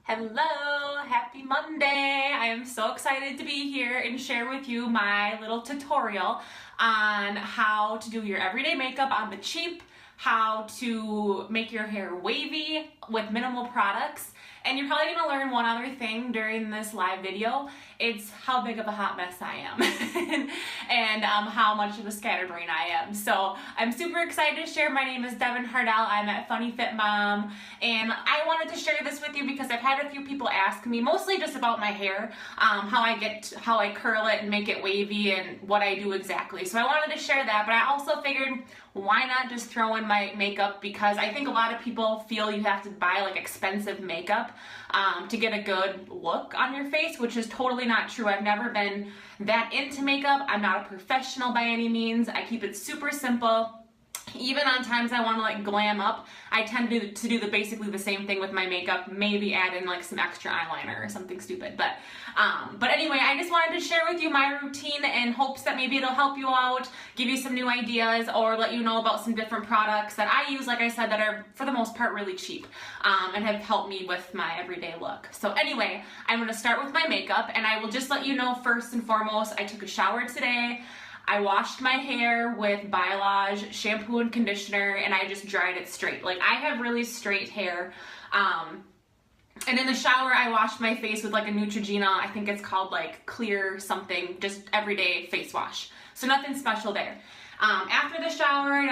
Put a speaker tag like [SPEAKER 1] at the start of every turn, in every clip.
[SPEAKER 1] Hello, happy Monday. I am so excited to be here and share with you my little tutorial on how to do your everyday makeup on the cheap, how to make your hair wavy with minimal products. And you're probably gonna learn one other thing during this live video. It's how big of a hot mess I am and how much of a scatterbrain I am. So I'm super excited to share. My name is Devin Hardell. I'm at Funny Fit Mom, and I wanted to share this with you because I've had a few people ask me, mostly just about my hair, how I curl it and make it wavy and what I do exactly. So I wanted to share that, but I also figured why not just throw in my makeup, because I think a lot of people feel you have to buy like expensive makeup to get a good look on your face, which is totally not true. I've never been that into makeup. I'm not a professional by any means. I keep it super simple. Even on times I want to like glam up, I tend to do basically the same thing with my makeup, maybe add in like some extra eyeliner or something stupid. But anyway, I just wanted to share with you my routine in hopes that maybe it'll help you out, give you some new ideas, or let you know about some different products that I use, like I said, that are for the most part really cheap and have helped me with my everyday look. So anyway, I'm going to start with my makeup, and I will just let you know first and foremost, I took a shower today. I washed my hair with Biolage shampoo and conditioner, and I just dried it straight. Like, I have really straight hair. And in the shower, I washed my face with like a Neutrogena, I think it's called like clear something, just everyday face wash. So nothing special there. After the shower,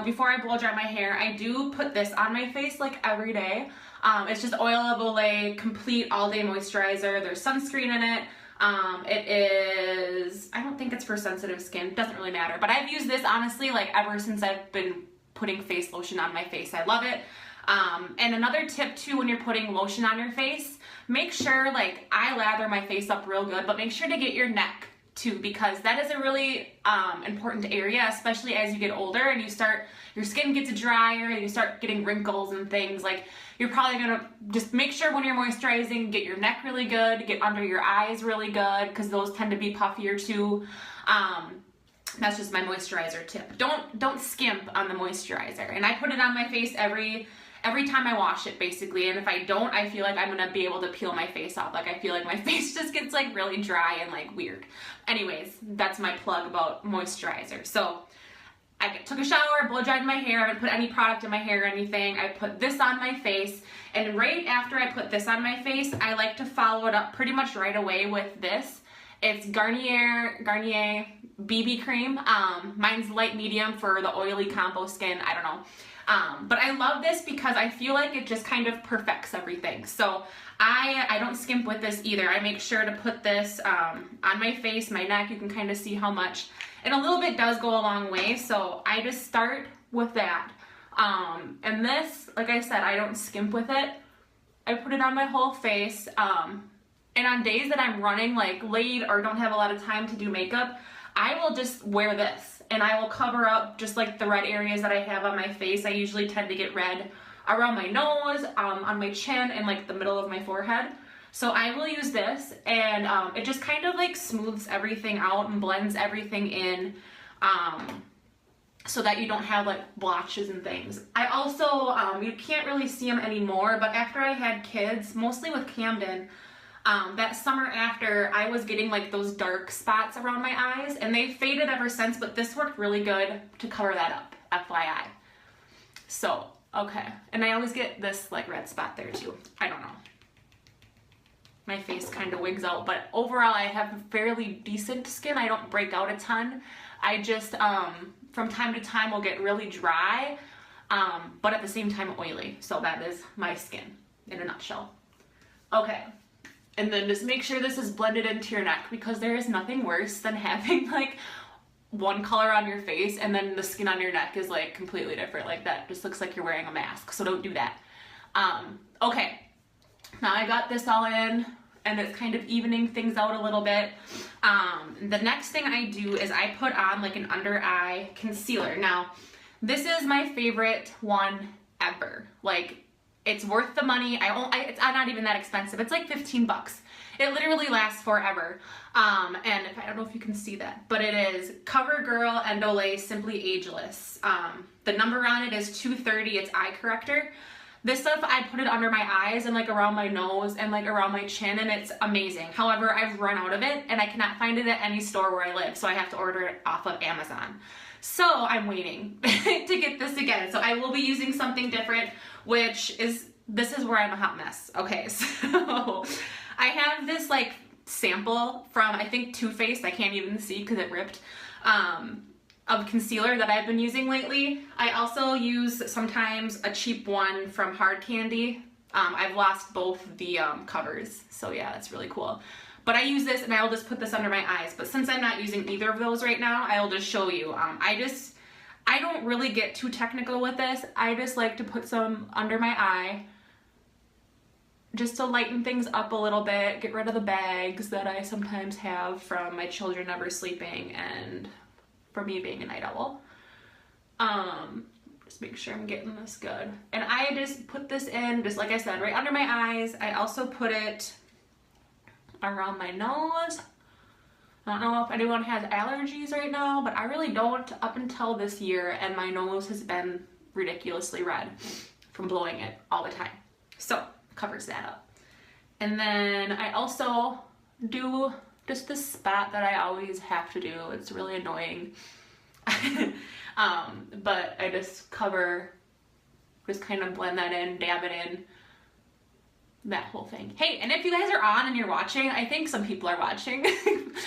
[SPEAKER 1] before I blow dry my hair, I do put this on my face like every day. It's just Oil of Olay Complete All Day Moisturizer. There's sunscreen in it. It is, I don't think it's for sensitive skin, doesn't really matter, but I've used this honestly like ever since I've been putting face lotion on my face. I love it. And another tip too, when you're putting lotion on your face, make sure, like, I lather my face up real good, but make sure to get your neck too, because that is a really important area, especially as you get older and your skin gets drier and you start getting wrinkles and things. Like, you're probably gonna just make sure when you're moisturizing, get your neck really good, get under your eyes really good, because those tend to be puffier too. That's just my moisturizer tip. Don't skimp on the moisturizer. And I put it on my face every time I wash it, basically. And if I don't, I feel like I'm gonna be able to peel my face off. Like, I feel like my face just gets like really dry and like weird. Anyways, that's my plug about moisturizer. So I took a shower, blow dried my hair. I haven't put any product in my hair or anything. I put this on my face, and right after I put this on my face, I like to follow it up pretty much right away with this. It's Garnier BB cream. Mine's light medium for the oily combo skin. I don't know. But I love this because I feel like it just kind of perfects everything. So I don't skimp with this either. I make sure to put this on my face, my neck. You can kind of see how much. And a little bit does go a long way, so I just start with that. And this, like I said, I don't skimp with it. I put it on my whole face. And on days that I'm running like late or don't have a lot of time to do makeup, I will just wear this, and I will cover up just like the red areas that I have on my face. I usually tend to get red around my nose, on my chin, and like the middle of my forehead. So I will use this, and it just kind of like smooths everything out and blends everything in, so that you don't have like blotches and things. I also, you can't really see them anymore, but after I had kids, mostly with Camden, that summer after, I was getting like those dark spots around my eyes, and they faded ever since, but this worked really good to cover that up, FYI. So, okay. And I always get this like red spot there too. I don't know. My face kind of wigs out, but overall I have fairly decent skin. I don't break out a ton. I just, from time to time, will get really dry, but at the same time oily. So that is my skin in a nutshell. Okay. And then just make sure this is blended into your neck, because there is nothing worse than having like one color on your face and then the skin on your neck is like completely different. Like, that just looks like you're wearing a mask. So don't do that. Okay. Now I got this all in, and it's kind of evening things out a little bit. The next thing I do is I put on like an under eye concealer. Now, this is my favorite one ever. Like, it's worth the money. It's not even that expensive. It's like 15 bucks. It literally lasts forever. And I don't know if you can see that, but it is CoverGirl Olay Simply Ageless. The number on it is 230. It's eye corrector. This stuff, I put it under my eyes and like around my nose and like around my chin, and it's amazing. However, I've run out of it and I cannot find it at any store where I live, so I have to order it off of Amazon. So I'm waiting to get this again. So I will be using something different, which is, this is where I'm a hot mess. Okay, so I have this like sample from, I think, Too Faced, I can't even see because it ripped, of concealer that I've been using lately. I also use sometimes a cheap one from Hard Candy. I've lost both the covers, so yeah, that's really cool. But I use this and I'll just put this under my eyes. But since I'm not using either of those right now, I'll just show you. I don't really get too technical with this. I just like to put some under my eye just to lighten things up a little bit, get rid of the bags that I sometimes have from my children never sleeping and for me being a night owl. Just make sure I'm getting this good. And I just put this in, just like I said, right under my eyes. I also put it around my nose. I don't know if anyone has allergies right now, but I really don't up until this year, and my nose has been ridiculously red from blowing it all the time. So, covers that up. And then I also do just this spot that I always have to do. It's really annoying. But I just cover, just kind of blend that in, dab it in, that whole thing. Hey, and if you guys are on and you're watching, I think some people are watching,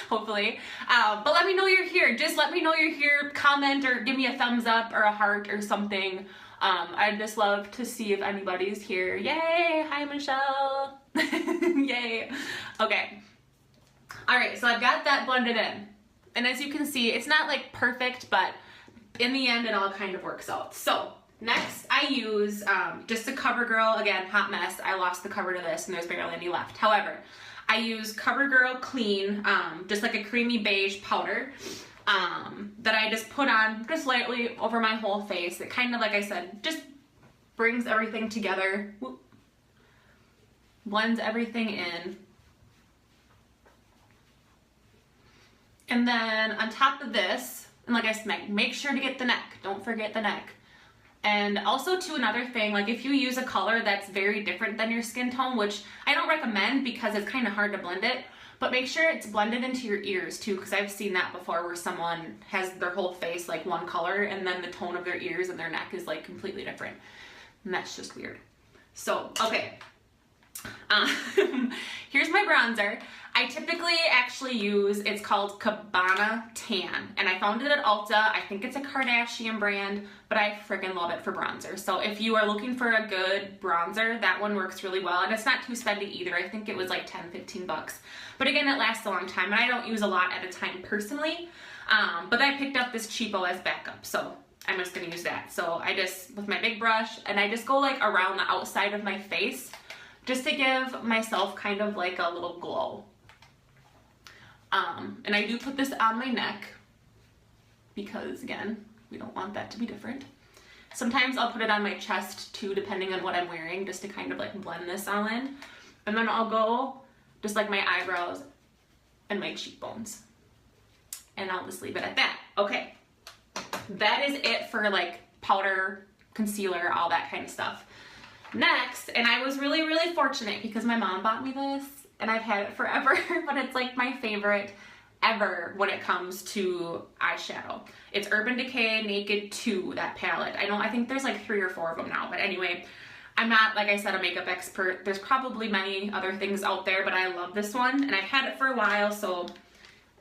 [SPEAKER 1] hopefully, but let me know you're here. Just let me know you're here, comment or give me a thumbs up or a heart or something. I'd just love to see if anybody's here. Yay! Hi, Michelle! Yay! Okay. Alright, so I've got that blended in. And as you can see, it's not like perfect, but in the end it all kind of works out. So, next I use just a CoverGirl, again, hot mess. I lost the cover to this and there's barely any left. However, I use CoverGirl Clean, just like a creamy beige powder. That I just put on just lightly over my whole face. It kind of, like I said, just brings everything together, blends everything in. And then on top of this, and like I said, make sure to get the neck. Don't forget the neck. And also too, another thing, like if you use a color that's very different than your skin tone, which I don't recommend because it's kind of hard to blend it, but make sure it's blended into your ears too, because I've seen that before where someone has their whole face like one color and then the tone of their ears and their neck is like completely different. And that's just weird. So, okay. Here's my bronzer. I typically actually use, it's called Cabana Tan, and I found it at Ulta. I think it's a Kardashian brand, but I freaking love it for bronzer. So if you are looking for a good bronzer, that one works really well, and it's not too spendy either. I think it was like 10-15 bucks. But again, it lasts a long time, and I don't use a lot at a time personally, but I picked up this cheapo as backup, so I'm just gonna use that. So I just, with my big brush, and I just go like around the outside of my face, just to give myself kind of like a little glow. And I do put this on my neck because, again, we don't want that to be different. Sometimes I'll put it on my chest too, depending on what I'm wearing, just to kind of like blend this all in. And then I'll go just like my eyebrows and my cheekbones. And I'll just leave it at that. Okay, that is it for like powder, concealer, all that kind of stuff. Next, and I was really, really fortunate because my mom bought me this and I've had it forever, but it's like my favorite ever when it comes to eyeshadow. It's Urban Decay Naked 2, that palette. I think there's like 3 or 4 of them now, but anyway, I'm not, like I said, a makeup expert. There's probably many other things out there, but I love this one and I've had it for a while, so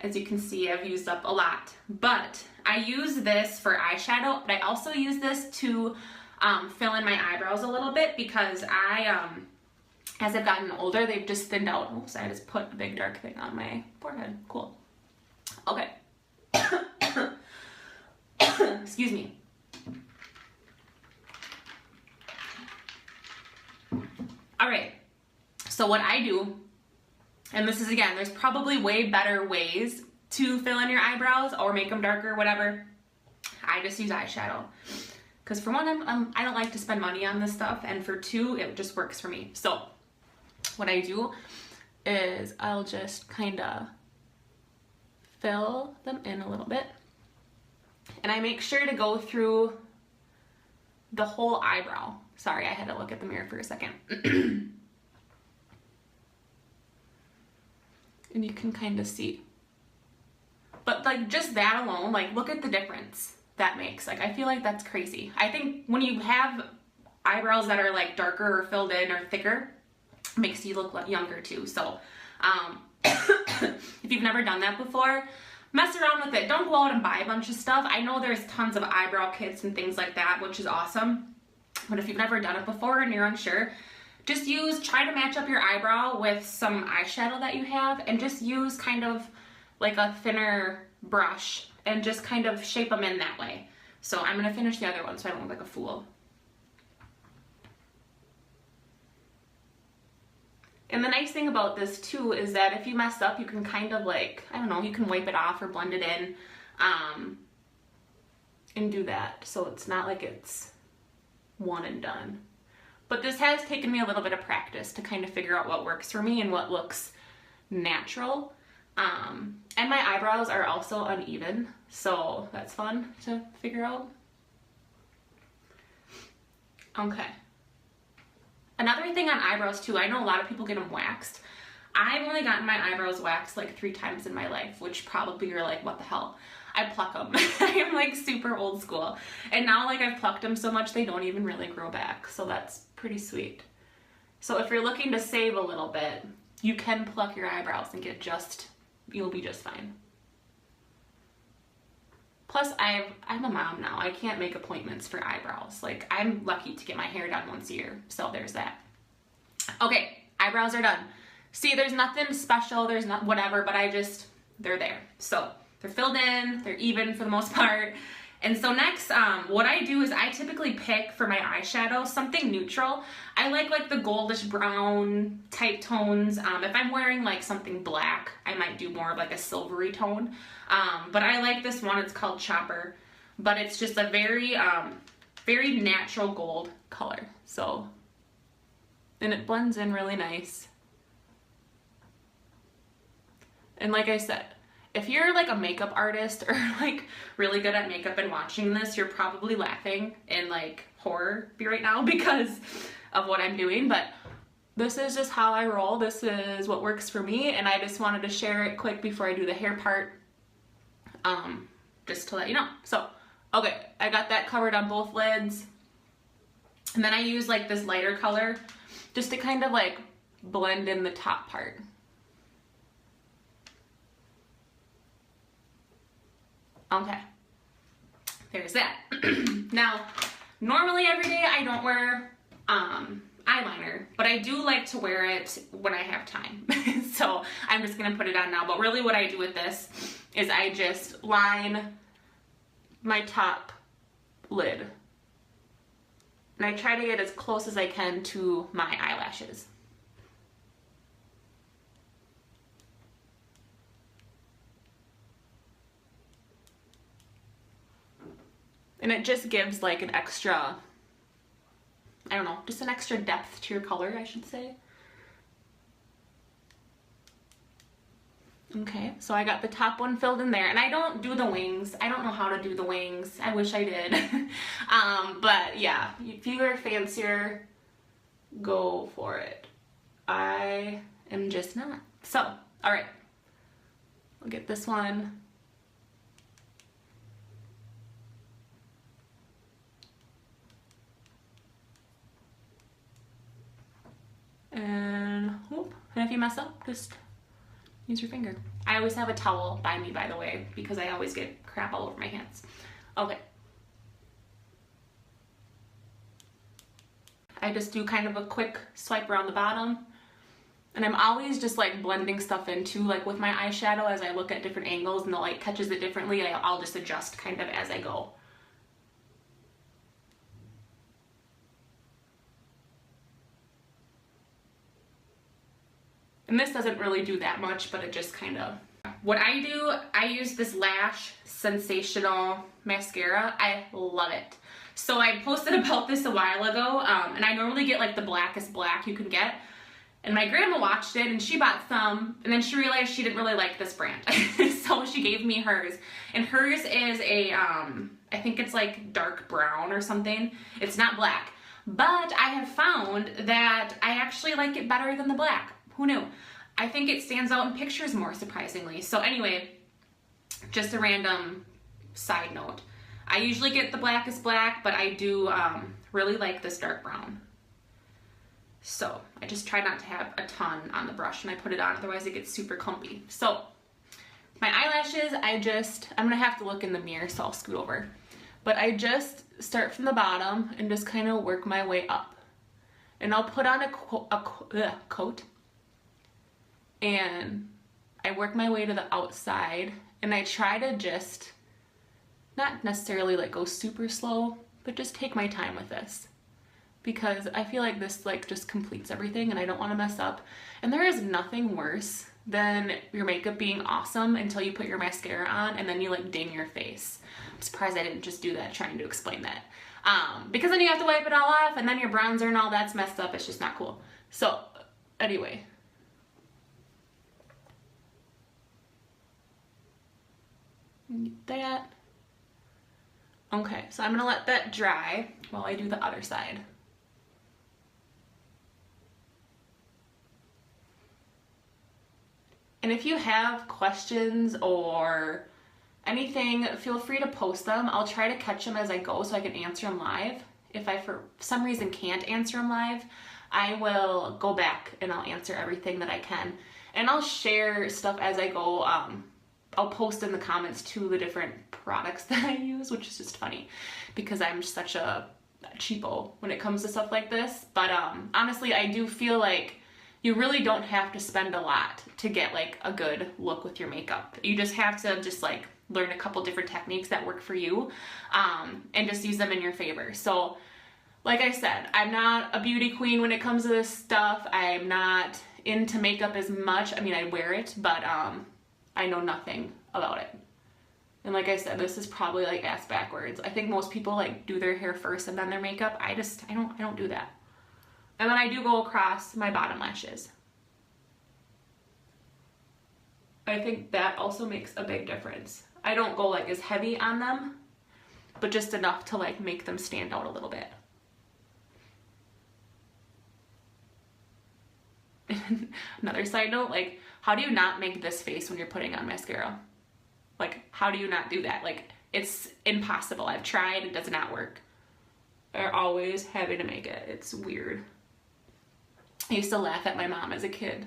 [SPEAKER 1] as you can see, I've used up a lot. But I use this for eyeshadow, but I also use this to fill in my eyebrows a little bit because as I've gotten older, they've just thinned out. Oops, I just put a big dark thing on my forehead. Cool. Okay. Excuse me. All right. So what I do, and this is, again, there's probably way better ways to fill in your eyebrows or make them darker, whatever. I just use eyeshadow. Because for one, I don't like to spend money on this stuff, and for two, it just works for me. So what I do is I'll just kind of fill them in a little bit, and I make sure to go through the whole eyebrow. Sorry, I had to look at the mirror for a second. And you can kind of see. But like just that alone, like look at the difference that makes. Like I feel like that's crazy. I think when you have eyebrows that are like darker or filled in or thicker, it makes you look younger too. So if you've never done that before, mess around with it. Don't go out and buy a bunch of stuff. I know there's tons of eyebrow kits and things like that, which is awesome. But if you've never done it before and you're unsure, just try to match up your eyebrow with some eyeshadow that you have, and just use kind of like a thinner brush and just kind of shape them in that way. So I'm gonna finish the other one so I don't look like a fool. And the nice thing about this too is that if you mess up, you can kind of like, I don't know, you can wipe it off or blend it in and do that. So it's not like it's one and done. But this has taken me a little bit of practice to kind of figure out what works for me and what looks natural. And my eyebrows are also uneven, so that's fun to figure out. Okay. Another thing on eyebrows too, I know a lot of people get them waxed. I've only gotten my eyebrows waxed like 3 times in my life, which probably you're like, what the hell? I pluck them. I'm like super old school. And now like I've plucked them so much they don't even really grow back. So that's pretty sweet. So if you're looking to save a little bit, you can pluck your eyebrows and you'll be just fine. Plus I'm a mom now. I can't make appointments for eyebrows. Like I'm lucky to get my hair done once a year. So there's that. Okay, eyebrows are done. See, there's nothing special, there's not whatever, but they're there. So they're filled in, they're even for the most part. And so next, what I do is I typically pick for my eyeshadow something neutral. I like the goldish brown type tones. If I'm wearing like something black, I might do more of like a silvery tone. But I like this one, it's called Chopper. But it's just a very, very natural gold color. So, and it blends in really nice. And like I said, if you're like a makeup artist or like really good at makeup and watching this, you're probably laughing in like horror right now because of what I'm doing. But this is just how I roll. This is what works for me. And I just wanted to share it quick before I do the hair part, just to let you know. So, okay, I got that covered on both lids. And then I use like this lighter color just to kind of like blend in the top part. Okay, there's that. Now, normally every day I don't wear eyeliner, but I do like to wear it when I have time. So I'm just gonna put it on now. But really what I do with this is I just line my top lid. And I try to get as close as I can to my eyelashes. And it just gives like an extra, I don't know, just an extra depth to your color, I should say. Okay, so I got the top one filled in there, and I don't do the wings. I don't know how to do the wings. I wish I did. But yeah, if you are fancier, go for it. I am just not. So, all right, we'll get this one. And if you mess up, just use your finger. I always have a towel by me, by the way, because I always get crap all over my hands. Okay. I just do kind of a quick swipe around the bottom. And I'm always just like blending stuff in too, like with my eyeshadow as I look at different angles and the light catches it differently, I'll just adjust kind of as I go. And this doesn't really do that much, but it just kind of... What I do, I use this Lash Sensational mascara. I love it. So I posted about this a while ago, and I normally get like the blackest black you can get. And my grandma watched it and she bought some, and then she realized she didn't really like this brand. So she gave me hers. And hers is a, I think it's like dark brown or something. It's not black. but I have found that I actually like it better than the black. Who knew? I think it stands out in pictures more, surprisingly. So anyway, just a random side note. I usually get the blackest black, but I do really like this dark brown. So I just try not to have a ton on the brush when I put it on, otherwise it gets super clumpy. So my eyelashes, I'm gonna have to look in the mirror, so I'll scoot over. But I just start from the bottom and just kind of work my way up. And I'll put on a coat, and I work my way to the outside, and I try to just, not necessarily like go super slow, but just take my time with this. Because I feel like this like just completes everything and I don't want to mess up. And there is nothing worse than your makeup being awesome until you put your mascara on and then you like ding your face. I'm surprised I didn't just do that trying to explain that. Because then you have to wipe it all off and then your bronzer and all that's messed up. It's just not cool. So anyway. That. Okay, so I'm gonna let that dry while I do the other side. And if you have questions or anything, feel free to post them. I'll try to catch them as I go so I can answer them live. If I for some reason can't answer them live, I will go back and I'll answer everything that I can. And I'll share stuff as I go. I'll post in the comments to the different products that I use, which is just funny because I'm such a cheapo when it comes to stuff like this. But honestly, I do feel like you really don't have to spend a lot to get like a good look with your makeup. You just have to just like learn a couple different techniques that work for you and just use them in your favor. So like I said, I'm not a beauty queen when it comes to this stuff. I'm not into makeup as much. I mean, I wear it, but I know nothing about it. And like I said, this is probably like ass backwards. I think most people like do their hair first and then their makeup. I don't do that. And then I do go across my bottom lashes. I think that also makes a big difference. I don't go like as heavy on them, but just enough to like make them stand out a little bit. Another side note, like, how do you not make this face when you're putting on mascara? Like, how do you not do that? Like, it's impossible. I've tried, it does not work. They're always having to make it. It's weird. I used to laugh at my mom as a kid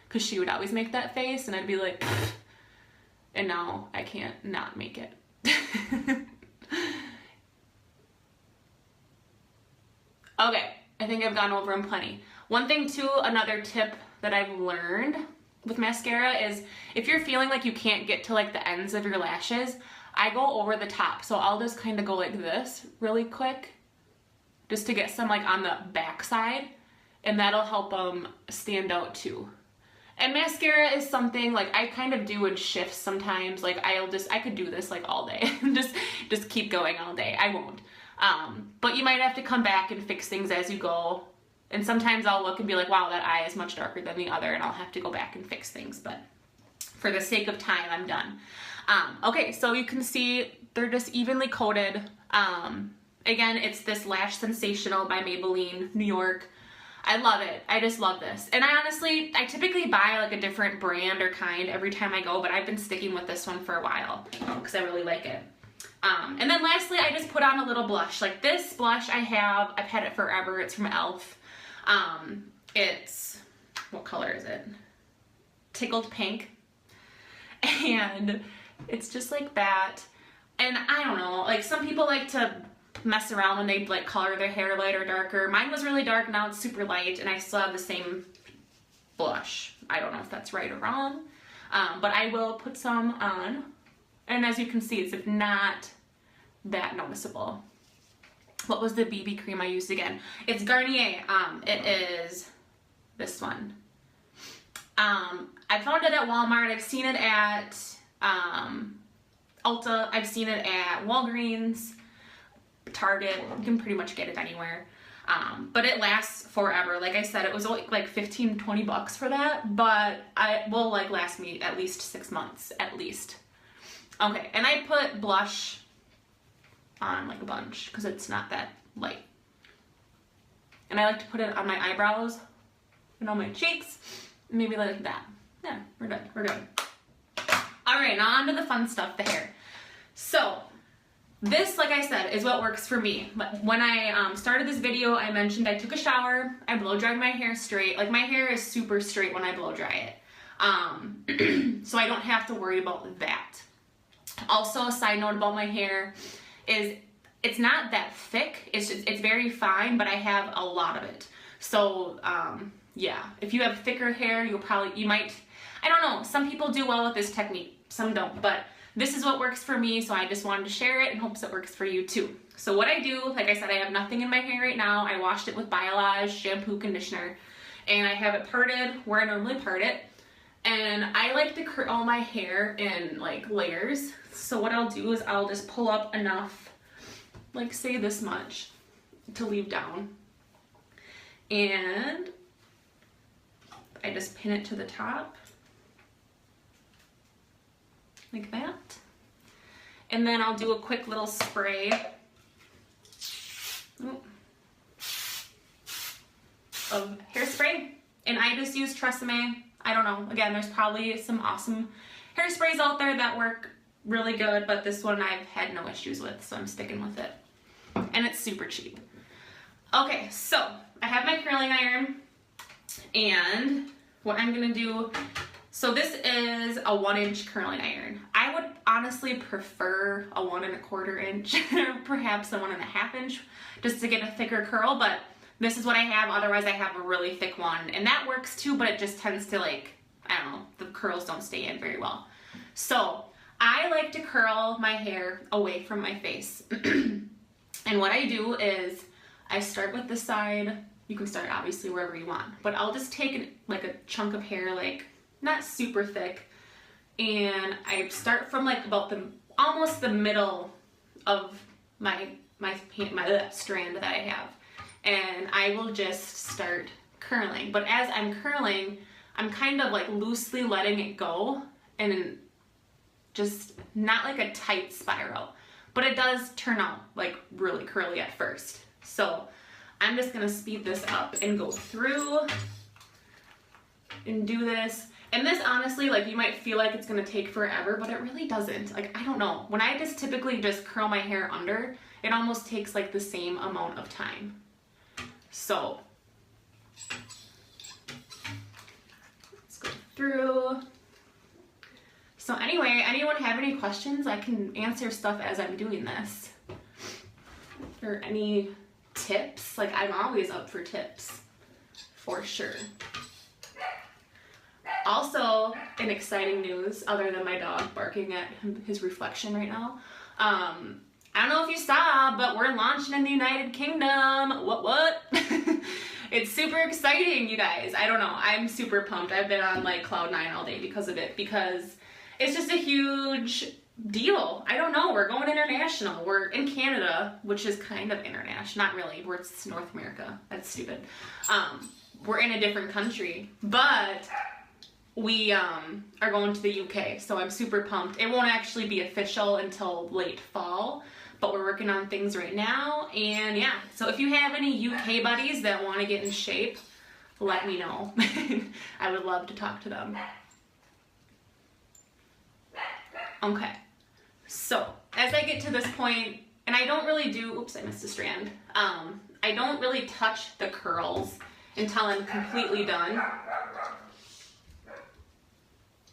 [SPEAKER 1] because she would always make that face and I'd be like, pfft. And now I can't not make it. Okay, I think I've gone over them plenty. One thing too, another tip that I've learned with mascara is if you're feeling like you can't get to like the ends of your lashes, I go over the top. So I'll just kind of go like this really quick just to get some like on the back side. And that'll help them stand out too. And mascara is something like I kind of do in shifts sometimes. Like I could do this like all day. just keep going all day. I won't. But you might have to come back and fix things as you go. And sometimes I'll look and be like, wow, that eye is much darker than the other, and I'll have to go back and fix things. But for the sake of time, I'm done. Okay, so you can see they're just evenly coated. Again, it's this Lash Sensational by Maybelline, New York. I love it. I just love this. And I typically buy like a different brand or kind every time I go, but I've been sticking with this one for a while because I really like it. And then lastly, I just put on a little blush. Like this blush I've had it forever. It's from e.l.f. It's, what color is it? Tickled Pink. And it's just like that. And I don't know, like some people like to mess around when they like color their hair light or darker. Mine was really dark, now it's super light, and I still have the same blush. I don't know if that's right or wrong, but I will put some on. And as you can see, it's not that noticeable. What was the BB cream I used again? It's Garnier. It is this one. I found it at Walmart. I've seen it at Ulta. I've seen it at Walgreens, Target. You can pretty much get it anywhere. But it lasts forever. Like I said, it was only like 15, 20 bucks for that, but it will like last me at least 6 months, at least. Okay, and I put blush on like a bunch because it's not that light. And I like to put it on my eyebrows and on my cheeks, maybe like that. Yeah, we're done, we're done. All right, now on to the fun stuff, the hair. So this, like I said, is what works for me. When I started this video, I mentioned I took a shower, I blow dried my hair straight. Like my hair is super straight when I blow dry it. So I don't have to worry about that. Also, a side note about my hair is it's not that thick, it's very fine, but I have a lot of it. So yeah, if you have thicker hair, you might, I don't know, some people do well with this technique, some don't, but this is what works for me, so I just wanted to share it in hopes it works for you too. So what I do, like I said, I have nothing in my hair right now. I washed it with Biolage shampoo conditioner, and I have it parted where I normally part it. And I like to curl my hair in like layers. So what I'll do is I'll just pull up enough, like say this much, to leave down. And I just pin it to the top, like that. And then I'll do a quick little spray of hairspray. And I just use Tresemme. I don't know, again, there's probably some awesome hairsprays out there that work really good, but this one I've had no issues with, so I'm sticking with it. And it's super cheap. Okay, so I have my curling iron, and what I'm gonna do, so this is a 1-inch curling iron. I would honestly prefer a 1 1/4 inch, or perhaps a 1 1/2 inch, just to get a thicker curl, but this is what I have. Otherwise I have a really thick one, and that works too, but it just tends to, like, I don't know, the curls don't stay in very well. So I like to curl my hair away from my face. And what I do is I start with the side. You can start obviously wherever you want, but I'll just take like a chunk of hair, like not super thick, and I start from like about almost the middle of my strand that I have, and I will just start curling. But as I'm curling, I'm kind of like loosely letting it go, and just not like a tight spiral, but it does turn out like really curly at first. So I'm just gonna speed this up and go through and do this. And this, honestly, like, you might feel like it's gonna take forever, but it really doesn't. Like, I don't know, when I just typically just curl my hair under, it almost takes like the same amount of time. So let's go through. So anyway, anyone have any questions? I can answer stuff as I'm doing this. Or any tips? Like, I'm always up for tips, for sure. Also, in exciting news, other than my dog barking at his reflection right now, I don't know if you saw, but we're launching in the United Kingdom. What? It's super exciting, you guys. I don't know. I'm super pumped. I've been on like cloud 9 all day because of it, because it's just a huge deal. I don't know. We're going international. We're in Canada, which is kind of international. Not really. It's North America. That's stupid. We're in a different country, but we are going to the UK, so I'm super pumped. It won't actually be official until late fall, but we're working on things right now. And yeah, so if you have any UK buddies that want to get in shape, let me know. I would love to talk to them. Okay, so as I get to this point, and I don't really do, oops, I missed a strand. I don't really touch the curls until I'm completely done.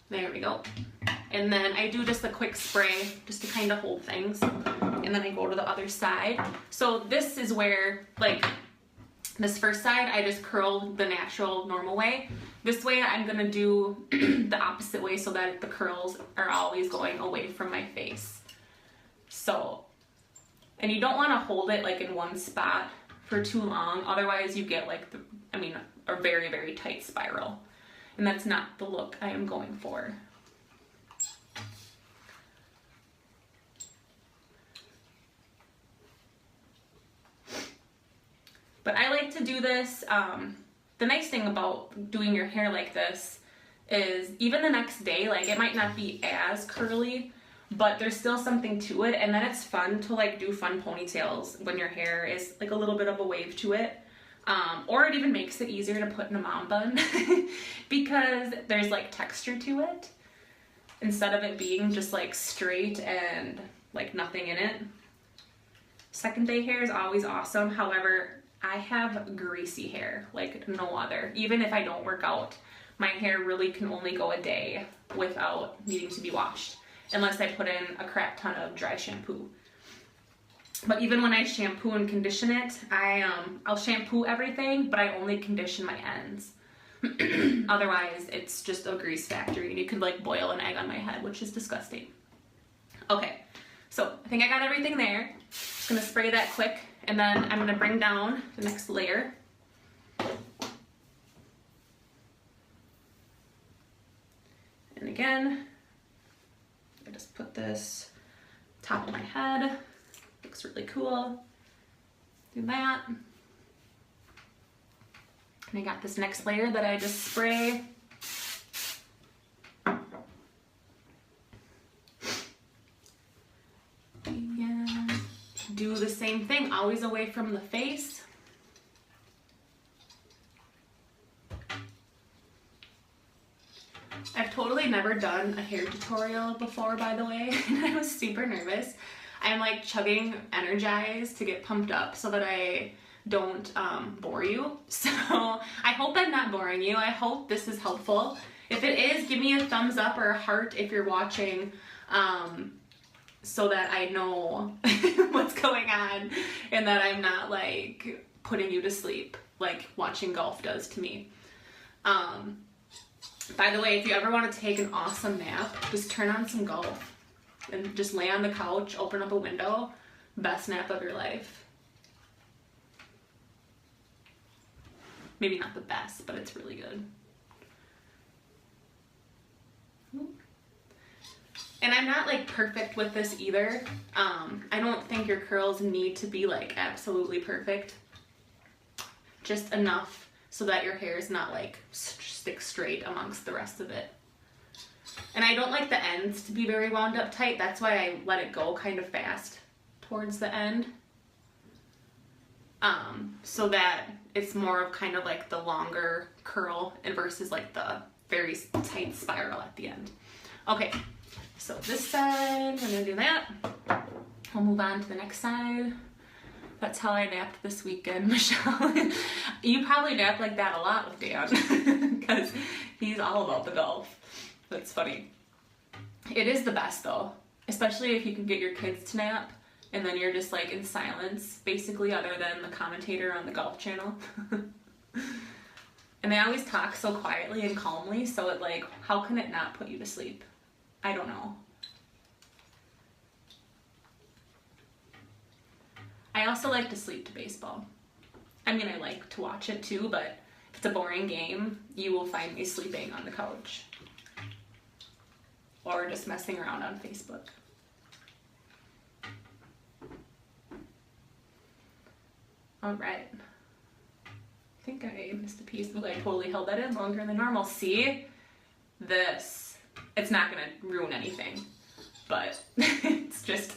[SPEAKER 1] There we go. And then I do just a quick spray just to kind of hold things. And then I go to the other side. So this is where, like, this first side, I just curl the natural, normal way. This way I'm gonna do the opposite way so that the curls are always going away from my face. So, and you don't wanna hold it like in one spot for too long. Otherwise you get like a very, very tight spiral. And that's not the look I am going for. But I like to do this. The nice thing about doing your hair like this is even the next day, like, it might not be as curly, but there's still something to it. And then it's fun to like do fun ponytails when your hair is like a little bit of a wave to it. Or it even makes it easier to put in a mom bun because there's like texture to it instead of it being just like straight and like nothing in it. Second day hair is always awesome. However, I have greasy hair like no other. Even if I don't work out, my hair really can only go a day without needing to be washed unless I put in a crap ton of dry shampoo. But even when I shampoo and condition it, I'll shampoo everything, but I only condition my ends. Otherwise, it's just a grease factory, and you could like boil an egg on my head, which is disgusting. Okay, so I think I got everything there. Just gonna spray that quick, and then I'm gonna bring down the next layer. And again, I just put this top of my head. Looks really cool. Do that. And I got this next layer that I just spray. And do the same thing, always away from the face. I've totally never done a hair tutorial before, by the way, and I was super nervous. I'm like chugging Energize to get pumped up so that I don't bore you. So I hope I'm not boring you. I hope this is helpful. If it is, give me a thumbs up or a heart if you're watching, so that I know what's going on and that I'm not like putting you to sleep like watching golf does to me. By the way, if you ever want to take an awesome nap, just turn on some golf and just lay on the couch, open up a window. Best nap of your life. Maybe not the best, but it's really good. And I'm not like perfect with this either. I don't think your curls need to be like absolutely perfect. Just enough so that your hair is not like stick straight amongst the rest of it. And I don't like the ends to be very wound up tight. That's why I let it go kind of fast towards the end. So that it's more of kind of like the longer curl and versus like the very tight spiral at the end. Okay, so this side, we're gonna do that. We'll move on to the next side. That's how I napped this weekend, Michelle. You probably nap like that a lot with Dan because he's all about the golf. That's funny. It is the best though, especially if you can get your kids to nap and then you're just like in silence, basically, other than the commentator on the golf channel. And they always talk so quietly and calmly, so it like, how can it not put you to sleep? I don't know. I also like to sleep to baseball. I mean, I like to watch it too, but if it's a boring game, you will find me sleeping on the couch. Or just messing around on Facebook. All right. I think I missed a piece, but I totally held that in longer than normal. See? This. It's not gonna ruin anything, but it's just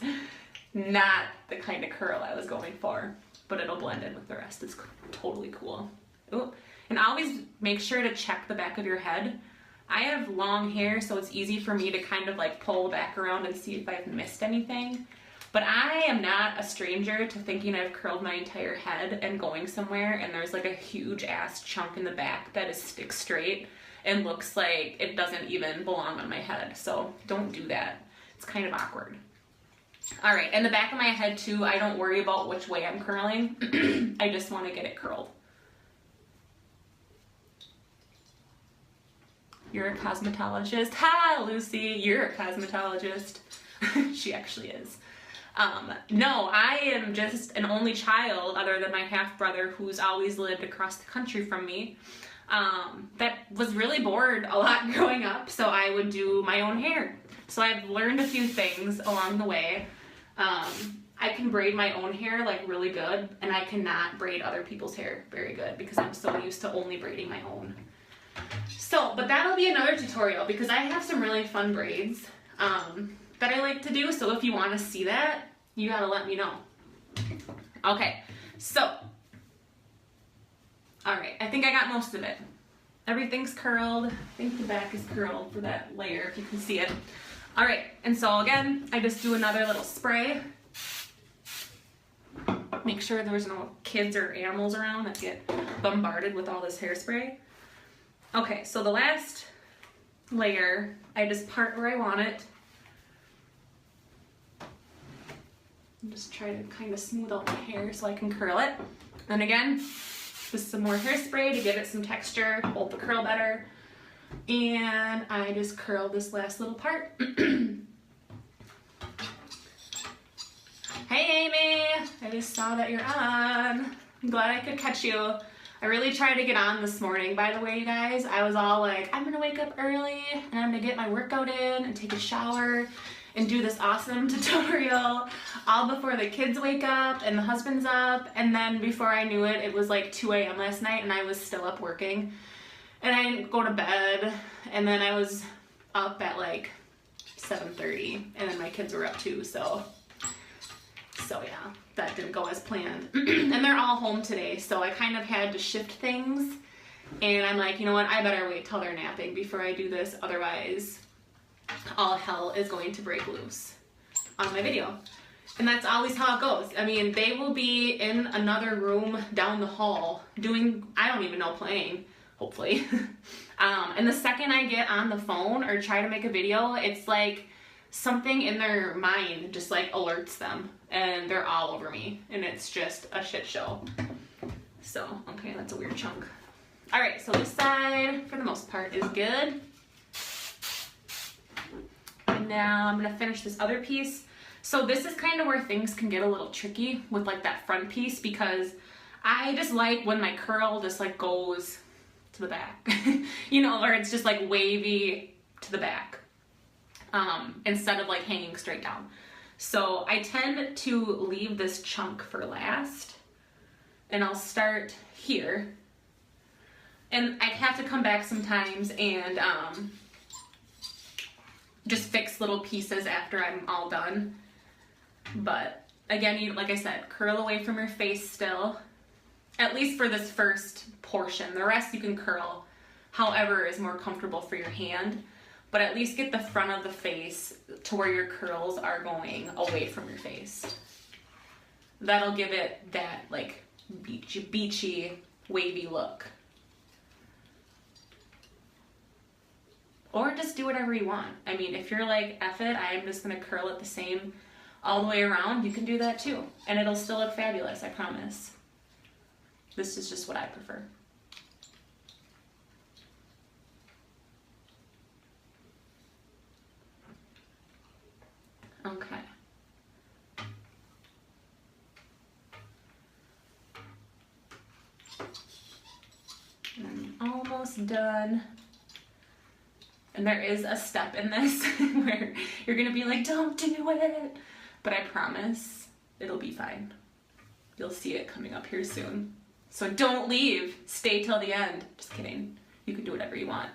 [SPEAKER 1] not the kind of curl I was going for, but it'll blend in with the rest. It's totally cool. Ooh. And always make sure to check the back of your head. I have long hair, so it's easy for me to kind of like pull back around and see if I've missed anything. But I am not a stranger to thinking I've curled my entire head and going somewhere and there's like a huge ass chunk in the back that is stick straight and looks like it doesn't even belong on my head. So don't do that. It's kind of awkward. All right, and the back of my head too, I don't worry about which way I'm curling. I just want to get it curled. You're a cosmetologist. Ha, Lucy, you're a cosmetologist. She actually is. No, I am just an only child other than my half-brother who's always lived across the country from me. That was really bored a lot growing up, so I would do my own hair. So I've learned a few things along the way. I can braid my own hair like really good, and I cannot braid other people's hair very good because I'm so used to only braiding my own. So, but that'll be another tutorial because I have some really fun braids that I like to do. So if you want to see that, you gotta let me know. Okay, so All right, I think I got most of it. Everything's curled. I think the back is curled for that layer, if you can see it. All right, and so again, I just do another little spray. Make sure there's no kids or animals around that get bombarded with all this hairspray. Okay, so the last layer, I just part where I want it. And just try to kind of smooth out my hair so I can curl it. Then again, just some more hairspray to give it some texture, hold the curl better. And I just curl this last little part. Hey Amy, I just saw that you're on. I'm glad I could catch you. I really tried to get on this morning, by the way, you guys. I was all like, I'm gonna wake up early and I'm gonna get my workout in and take a shower and do this awesome tutorial all before the kids wake up and the husband's up. And then before I knew it, it was like 2 a.m. last night and I was still up working. And I didn't go to bed, and then I was up at like 7:30, and then my kids were up too, so yeah, that didn't go as planned. And they're all home today, so I kind of had to shift things, and I'm like, you know what, I better wait till they're napping before I do this, otherwise all hell is going to break loose on my video. And that's always how it goes. I mean, they will be in another room down the hall doing, I don't even know, playing, hopefully. And the second I get on the phone or try to make a video, it's like something in their mind just like alerts them and they're all over me and it's just a shit show. So, okay, that's a weird chunk. All right, so this side for the most part is good. And now I'm gonna finish this other piece. So this is kind of where things can get a little tricky with like that front piece, because I just like when my curl just like goes to the back, you know, or it's just like wavy to the back, instead of like hanging straight down. So I tend to leave this chunk for last, and I'll start here, and I have to come back sometimes and just fix little pieces after I'm all done. But again, you, like I said, curl away from your face still, at least for this first portion. The rest you can curl however is more comfortable for your hand, but at least get the front of the face to where your curls are going away from your face. That'll give it that like beachy, wavy look. Or just do whatever you want. I mean, if you're like, F it, I'm just gonna curl it the same all the way around, you can do that too. And it'll still look fabulous, I promise. This is just what I prefer. Okay. I'm almost done. And there is a step in this where you're gonna be like, don't do it. But I promise it'll be fine. You'll see it coming up here soon. So don't leave, stay till the end. Just kidding, you can do whatever you want.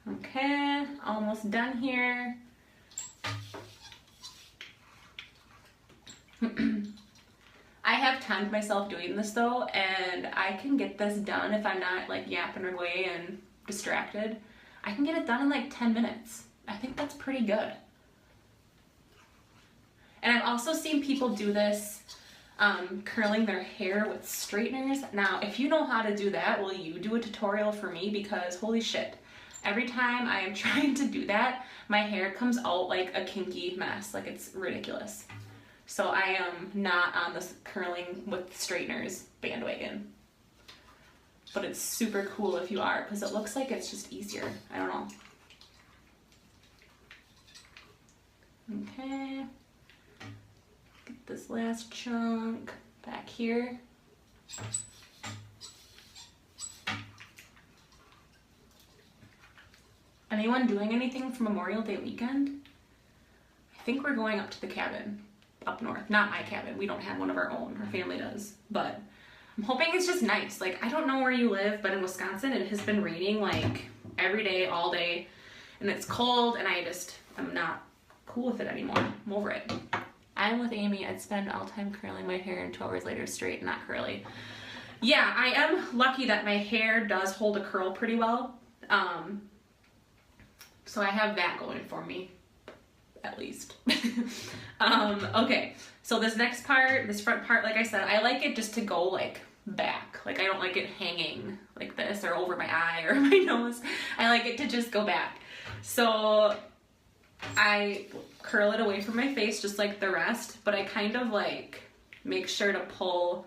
[SPEAKER 1] Okay, almost done here. I have timed myself doing this though, and I can get this done if I'm not like yapping away and distracted. I can get it done in like 10 minutes. I think that's pretty good. And I've also seen people do this, curling their hair with straighteners. Now, if you know how to do that, will you do a tutorial for me? Because holy shit, every time I am trying to do that, my hair comes out like a kinky mess. Like, it's ridiculous. So I am not on this curling with straighteners bandwagon. But it's super cool if you are, because it looks like it's just easier. I don't know. Okay. Get this last chunk back here. Anyone doing anything for Memorial Day weekend? I think we're going up to the cabin up north. Not my cabin. We don't have one of our own. Our family does. But I'm hoping it's just nice. Like, I don't know where you live, but in Wisconsin it has been raining like every day, all day. and it's cold, and I'm not cool with it anymore. I'm over it. I'm with Amy. I'd spend all time curling my hair and 2 hours later straight, not curly. Yeah, I am lucky that my hair does hold a curl pretty well. So I have that going for me, at least. Okay, so this next part, this front part, like I said, I like it just to go like back. Like I don't like it hanging like this or over my eye or my nose. I like it to just go back. So I curl it away from my face just like the rest, but I kind of like make sure to pull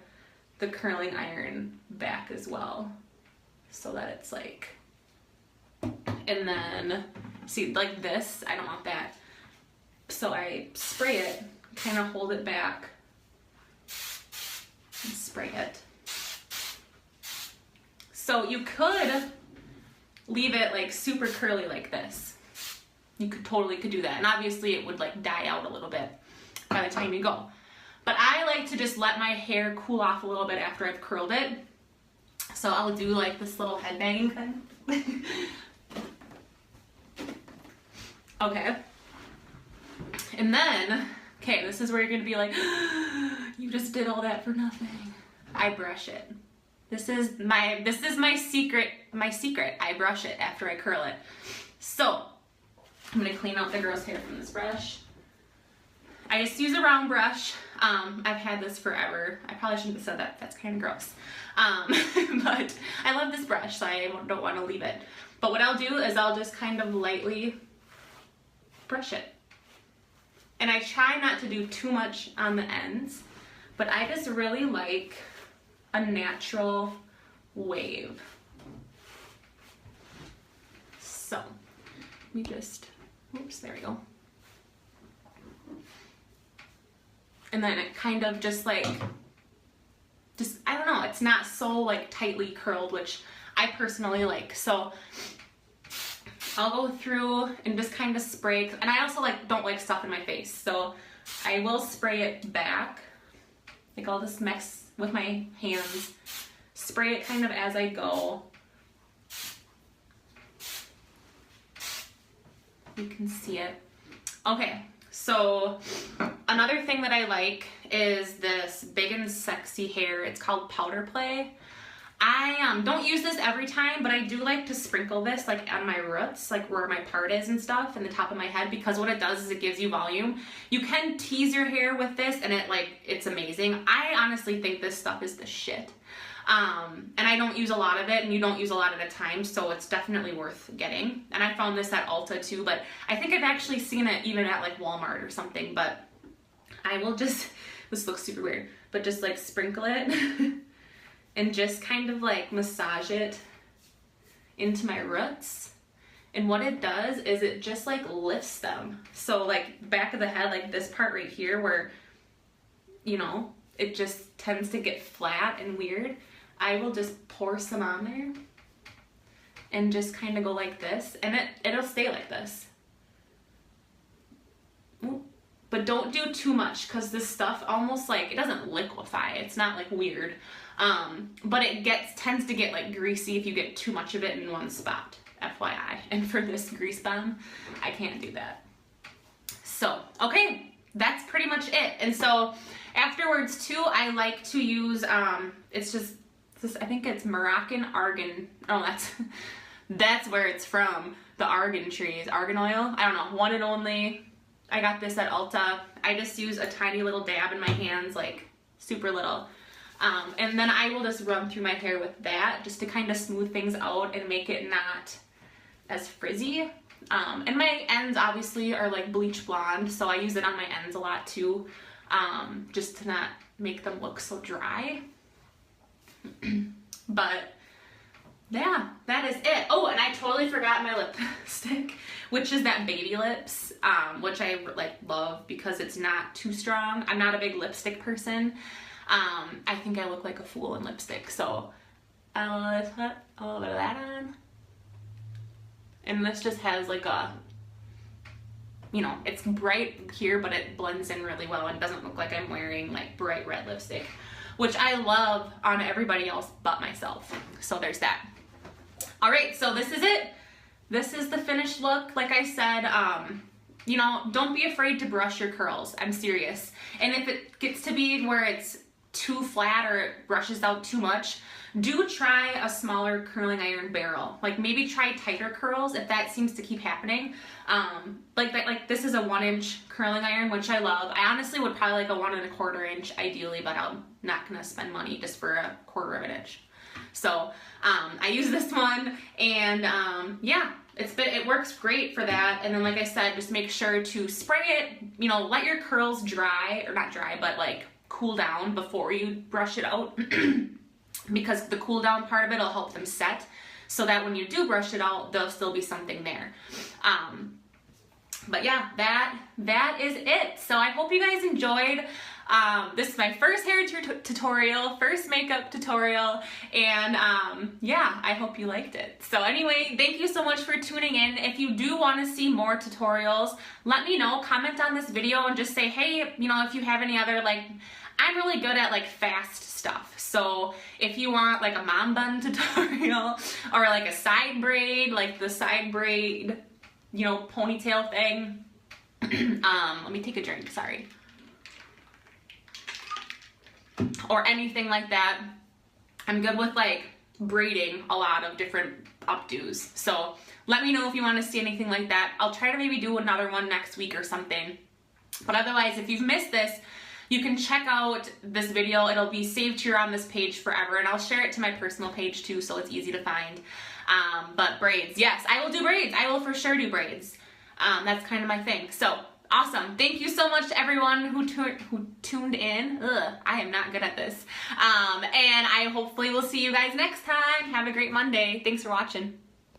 [SPEAKER 1] the curling iron back as well so that it's like, and then see like this, I don't want that. So I spray it, kind of hold it back and spray it. So you could leave it like super curly like this. You totally could do that. And obviously it would like die out a little bit by the time you go. But I like to just let my hair cool off a little bit after I've curled it. So I'll do like this little headbanging thing. Okay. And then, okay, this is where you're gonna be like, you just did all that for nothing. I brush it. This is my secret. I brush it after I curl it. So I'm gonna clean out the girl's hair from this brush. I just use a round brush. I've had this forever. I probably shouldn't have said that. That's kind of gross. But I love this brush, so I don't want to leave it. But what I'll do is I'll just kind of lightly brush it. And I try not to do too much on the ends, but I just really like a natural wave. So, let me just, oops, there we go. And then it kind of just like, I don't know, it's not so like tightly curled, which I personally like. So I'll go through and just kind of spray, and I also like don't like stuff in my face, so I will spray it back. Like I'll just mix with my hands, spray it kind of as I go. You can see it. Okay, so another thing that I like is this Big and Sexy hair. It's called Powder Play. I don't use this every time, but I do like to sprinkle this like on my roots, like where my part is and stuff, and the top of my head, because what it does is it gives you volume. You can tease your hair with this, and it's amazing. I honestly think this stuff is the shit. And I don't use a lot of it, and you don't use a lot at a time, so it's definitely worth getting. And I found this at Ulta too, but I think I've actually seen it even at like Walmart or something. But I will just, this looks super weird, but just like sprinkle it and just kind of like massage it into my roots. And what it does is it just like lifts them. So like back of the head, like this part right here where, you know, it just tends to get flat and weird. I will just pour some on there and just kind of go like this, and it'll stay like this. But don't do too much, because this stuff almost like, it doesn't liquefy. It's not like weird. But it tends to get like greasy if you get too much of it in one spot, FYI. And for this grease bomb, I can't do that. So, okay, that's pretty much it. And so afterwards too, I like to use, it's just this, I think it's Moroccan argan. Oh, that's where it's from. The argan trees, argan oil. I don't know, one and only. I got this at Ulta. I just use a tiny little dab in my hands, like super little. And then I will just run through my hair with that just to kind of smooth things out and make it not as frizzy. And my ends obviously are like bleach blonde, so I use it on my ends a lot too, just to not make them look so dry. But yeah, that is it. Oh, and I totally forgot my lipstick, which is that Baby Lips, which I like love because it's not too strong. I'm not a big lipstick person. I think I look like a fool in lipstick, so I'll put a little bit of that on. And this just has like a, you know, it's bright here, but it blends in really well and doesn't look like I'm wearing like bright red lipstick, which I love on everybody else but myself. So there's that. All right, so this is it. this is the finished look. Like I said, you know, don't be afraid to brush your curls. I'm serious. And if it gets to be where it's too flat or it brushes out too much, do try a smaller curling iron barrel. Like maybe try tighter curls if that seems to keep happening. Like this is a 1-inch curling iron, which I love. I honestly would probably like a 1 1/4 inch ideally, but I'm not gonna spend money just for a 1/4 of an inch. So I use this one, and yeah, it works great for that. And then like I said, just make sure to spray it, you know, let your curls dry, or not dry, but like cool down before you brush it out. Because the cool down part of it will help them set, so that when you do brush it out, there'll still be something there. But yeah, that is it. So I hope you guys enjoyed. This is my first hair tutorial, first makeup tutorial, and yeah, I hope you liked it. So anyway, thank you so much for tuning in. If you do want to see more tutorials, let me know, comment on this video and just say, hey, you know, if you have any other, like, I'm really good at like fast stuff. So if you want like a mom bun tutorial or like a side braid, like the side braid, you know, ponytail thing. Let me take a drink, sorry. Or anything like that. I'm good with like braiding a lot of different updos. So let me know if you want to see anything like that. I'll try to maybe do another one next week or something. But otherwise, if you've missed this, you can check out this video. It'll be saved here on this page forever, and I'll share it to my personal page too, so it's easy to find. But braids, yes, I will do braids. I will for sure do braids. That's kind of my thing. So awesome. Thank you so much to everyone who tuned in. I am not good at this. And I hopefully will see you guys next time. Have a great Monday. Thanks for watching.